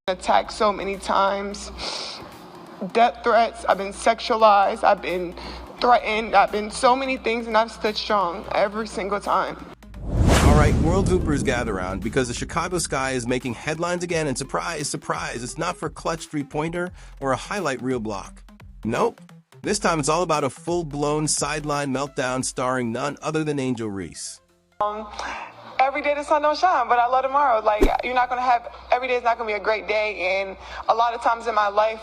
Attacked so many times, death threats, I've been sexualized, I've been threatened, I've been so many things, and I've stood strong every single time. All right, World Hoopers gather around because the Chicago Sky is making headlines again, and surprise, surprise, it's not for clutch three-pointer or a highlight reel block. Nope. This time it's all about a full-blown sideline meltdown starring none other than Angel Reese. Every day the sun don't shine, but I love tomorrow. Like, you're not going to have, every day is not going to be a great day. And a lot of times in my life,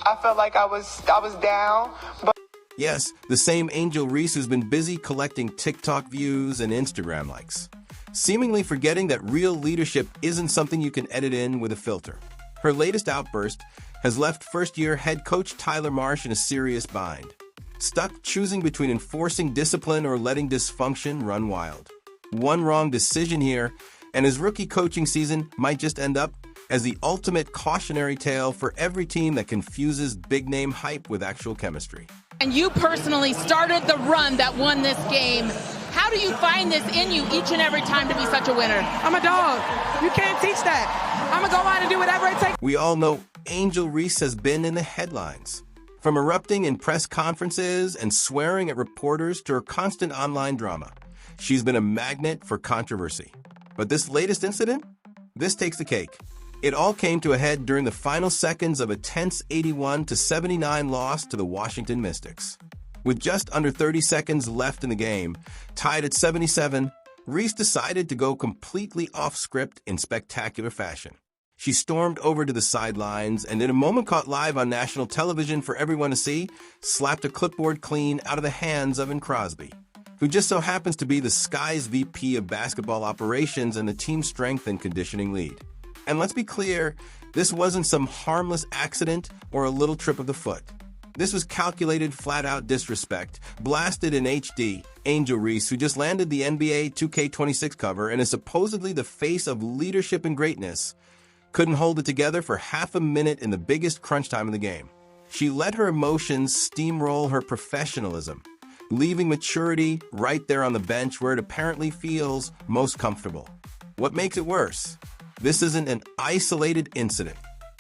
I felt like I was down. But yes, the same Angel Reese who's been busy collecting TikTok views and Instagram likes, seemingly forgetting that real leadership isn't something you can edit in with a filter. Her latest outburst has left first-year head coach Tyler Marsh in a serious bind, stuck choosing between enforcing discipline or letting dysfunction run wild. One wrong decision here, and his rookie coaching season might just end up as the ultimate cautionary tale for every team that confuses big-name hype with actual chemistry. And you personally started the run that won this game. How do you find this in you each and every time to be such a winner? I'm a dog. You can't teach that. I'm going to go out and do whatever it takes. We all know Angel Reese has been in the headlines. From erupting in press conferences and swearing at reporters to her constant online drama, she's been a magnet for controversy. But this latest incident? This takes the cake. It all came to a head during the final seconds of a tense 81-79 loss to the Washington Mystics. With just under 30 seconds left in the game, tied at 77, Reese decided to go completely off script in spectacular fashion. She stormed over to the sidelines and, in a moment caught live on national television for everyone to see, slapped a clipboard clean out of the hands of Crosby, who just so happens to be the Sky's VP of basketball operations and the team strength and conditioning lead. And let's be clear, this wasn't some harmless accident or a little trip of the foot. This was calculated, flat-out disrespect, blasted in HD. Angel Reese, who just landed the NBA 2K26 cover and is supposedly the face of leadership and greatness, couldn't hold it together for half a minute in the biggest crunch time of the game. She let her emotions steamroll her professionalism, leaving maturity right there on the bench where it apparently feels most comfortable. What makes it worse? This isn't an isolated incident.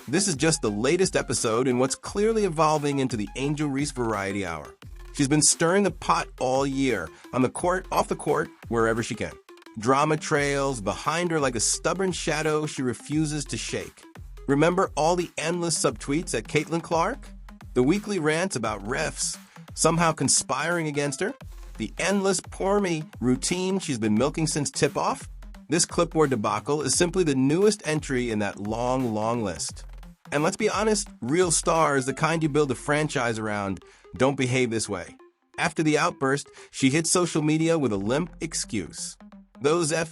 This is just the latest episode in what's clearly evolving into the Angel Reese Variety Hour. She's been stirring the pot all year, on the court, off the court, wherever she can. Drama trails behind her like a stubborn shadow she refuses to shake. Remember all the endless subtweets at Caitlin Clark? The weekly rants about refs somehow conspiring against her? The endless poor me routine she's been milking since tip-off? This clipboard debacle is simply the newest entry in that long, long list. And let's be honest, real stars, the kind you build a franchise around, don't behave this way. After the outburst, she hit social media with a limp excuse. Those IN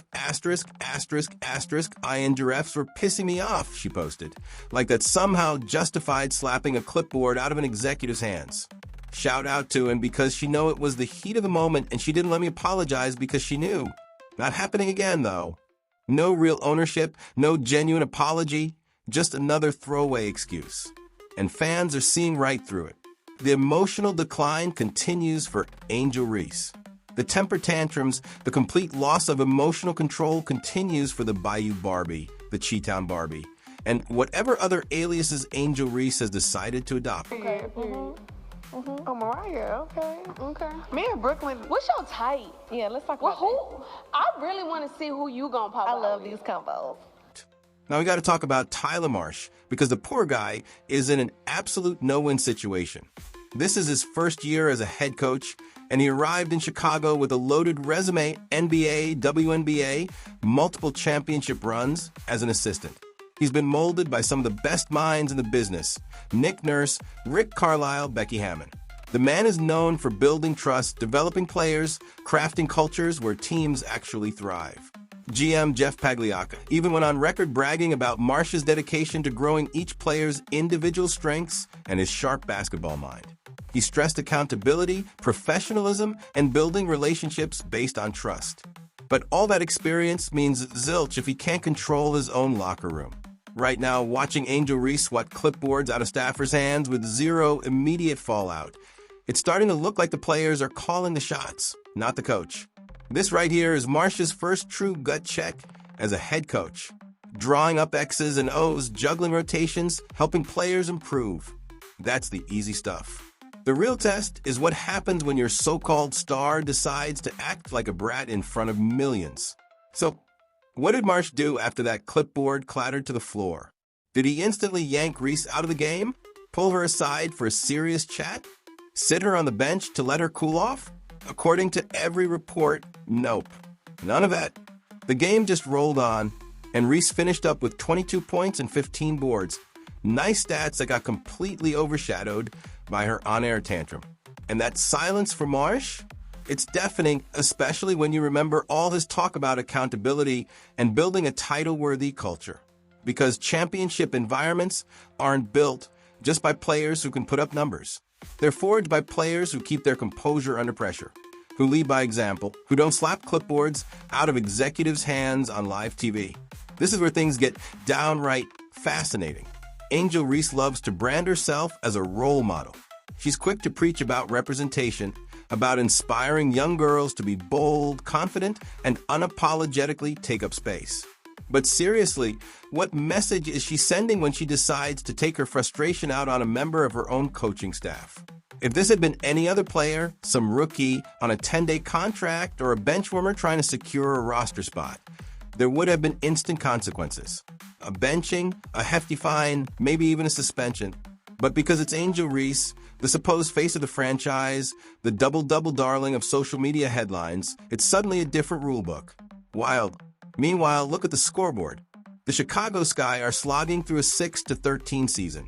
giraffes were pissing me off, she posted, like that somehow justified slapping a clipboard out of an executive's hands. Shout out to him because she knew it was the heat of the moment and she didn't let me apologize because she knew. Not happening again, though. No real ownership, no genuine apology, just another throwaway excuse. And fans are seeing right through it. The emotional decline continues for Angel Reese. The temper tantrums, the complete loss of emotional control continues for the Bayou Barbie, the Cheetown Barbie, and whatever other aliases Angel Reese has decided to adopt. Okay. Oh, Mariah. Okay. Me and Brooklyn. What's your type? Yeah, let's talk Well, about that. I really want to see who you gonna pop I out love with. these combos. Now we got to talk about Tyler Marsh because the poor guy is in an absolute no-win situation. This is his first year as a head coach, and he arrived in Chicago with a loaded resume, NBA, WNBA, multiple championship runs as an assistant. He's been molded by some of the best minds in the business, Nick Nurse, Rick Carlisle, Becky Hammon. The man is known for building trust, developing players, crafting cultures where teams actually thrive. GM Jeff Pagliacca even went on record bragging about Marsh's dedication to growing each player's individual strengths and his sharp basketball mind. He stressed accountability, professionalism, and building relationships based on trust. But all that experience means zilch if he can't control his own locker room. Right now, watching Angel Reese swat clipboards out of staffers' hands with zero immediate fallout, it's starting to look like the players are calling the shots, not the coach. This right here is Marsh's first true gut check as a head coach. drawing up X's and O's, juggling rotations, helping players improve. That's the easy stuff. The real test is what happens when your so-called star decides to act like a brat in front of millions. So, what did Marsh do after that clipboard clattered to the floor? Did he instantly yank Reese out of the game? Pull her aside for a serious chat? Sit her on the bench to let her cool off? According to every report, nope. None of that. The game just rolled on, and Reese finished up with 22 points and 15 boards. Nice stats that got completely overshadowed by her on-air tantrum. And that silence for Marsh? It's deafening, especially when you remember all his talk about accountability and building a title-worthy culture. Because championship environments aren't built just by players who can put up numbers. They're forged by players who keep their composure under pressure, who lead by example, who don't slap clipboards out of executives' hands on live TV. This is where things get downright fascinating. Angel Reese loves to brand herself as a role model. She's quick to preach about representation, about inspiring young girls to be bold, confident, and unapologetically take up space. But seriously, what message is she sending when she decides to take her frustration out on a member of her own coaching staff? If this had been any other player, some rookie on a 10-day contract, or a benchwarmer trying to secure a roster spot, there would have been instant consequences. A benching, a hefty fine, maybe even a suspension. But because it's Angel Reese, the supposed face of the franchise, the double-double darling of social media headlines, it's suddenly a different rulebook. Wild. Meanwhile, look at the scoreboard. The Chicago Sky are slogging through a 6-13 season,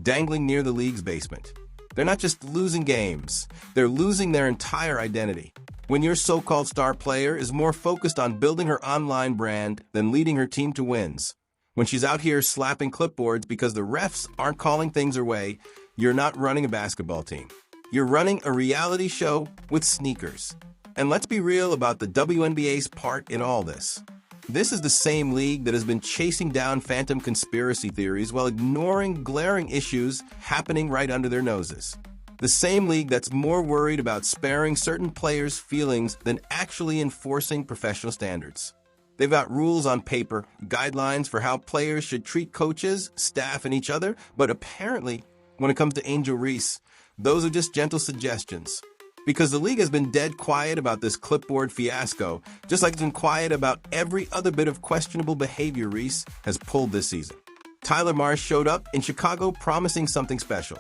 dangling near the league's basement. They're not just losing games, they're losing their entire identity. When your so-called star player is more focused on building her online brand than leading her team to wins, when she's out here slapping clipboards because the refs aren't calling things her way, you're not running a basketball team. You're running a reality show with sneakers. And let's be real about the WNBA's part in all this. This is the same league that has been chasing down phantom conspiracy theories while ignoring glaring issues happening right under their noses. The same league that's more worried about sparing certain players' feelings than actually enforcing professional standards. They've got rules on paper, guidelines for how players should treat coaches, staff, and each other, but apparently, when it comes to Angel Reese, those are just gentle suggestions. Because the league has been dead quiet about this clipboard fiasco, just like it's been quiet about every other bit of questionable behavior Reese has pulled this season. Tyler Marsh showed up in Chicago promising something special.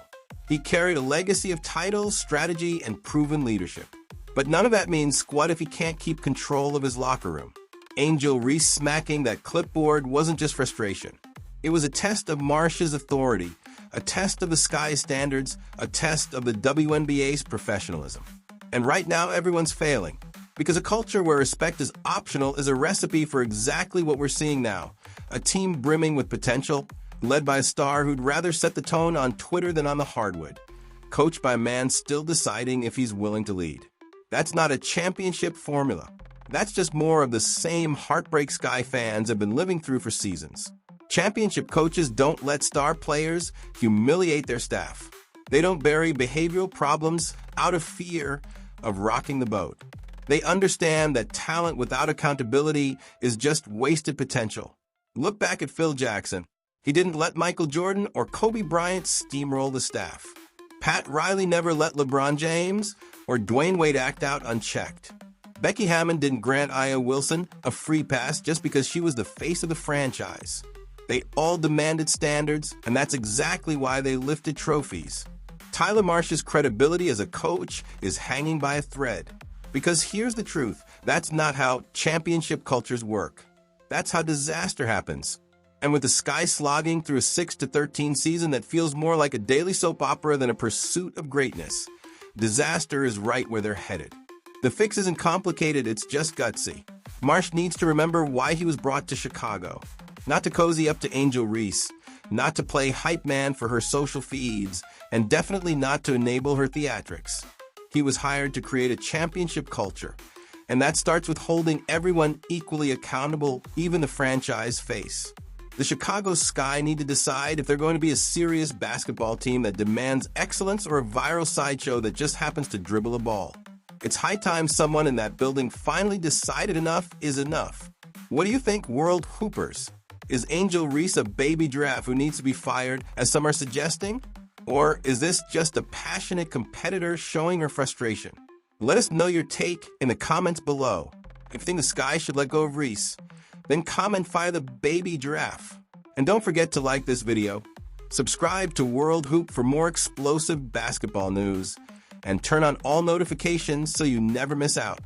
He carried a legacy of titles, strategy, and proven leadership. But none of that means squat if he can't keep control of his locker room. Angel Reese smacking that clipboard wasn't just frustration. It was a test of Marsh's authority, a test of the Sky's standards, a test of the WNBA's professionalism. And right now, everyone's failing. Because a culture where respect is optional is a recipe for exactly what we're seeing now. A team brimming with potential, led by a star who'd rather set the tone on Twitter than on the hardwood. Coached by a man still deciding if he's willing to lead. That's not a championship formula. That's just more of the same heartbreak Sky fans have been living through for seasons. Championship coaches don't let star players humiliate their staff. They don't bury behavioral problems out of fear of rocking the boat. They understand that talent without accountability is just wasted potential. Look back at Phil Jackson. He didn't let Michael Jordan or Kobe Bryant steamroll the staff. Pat Riley never let LeBron James or Dwayne Wade act out unchecked. Becky Hammon didn't grant Aya Wilson a free pass just because she was the face of the franchise. They all demanded standards, and that's exactly why they lifted trophies. Tyler Marsh's credibility as a coach is hanging by a thread. Because here's the truth, that's not how championship cultures work. That's how disaster happens. And with the Sky slogging through a 6-13 season that feels more like a daily soap opera than a pursuit of greatness, disaster is right where they're headed. The fix isn't complicated, it's just gutsy. Marsh needs to remember why he was brought to Chicago. Not to cozy up to Angel Reese, not to play hype man for her social feeds, and definitely not to enable her theatrics. He was hired to create a championship culture, and that starts with holding everyone equally accountable, even the franchise face. The Chicago Sky need to decide if they're going to be a serious basketball team that demands excellence or a viral sideshow that just happens to dribble a ball. It's high time someone in that building finally decided enough is enough. What do you think, World Hoopers? Is Angel Reese a baby giraffe who needs to be fired, as some are suggesting? Or is this just a passionate competitor showing her frustration? Let us know your take in the comments below. If you think the Sky should let go of Reese, then comment fire the baby giraffe. And don't forget to like this video, subscribe to World Hoop for more explosive basketball news, and turn on all notifications so you never miss out.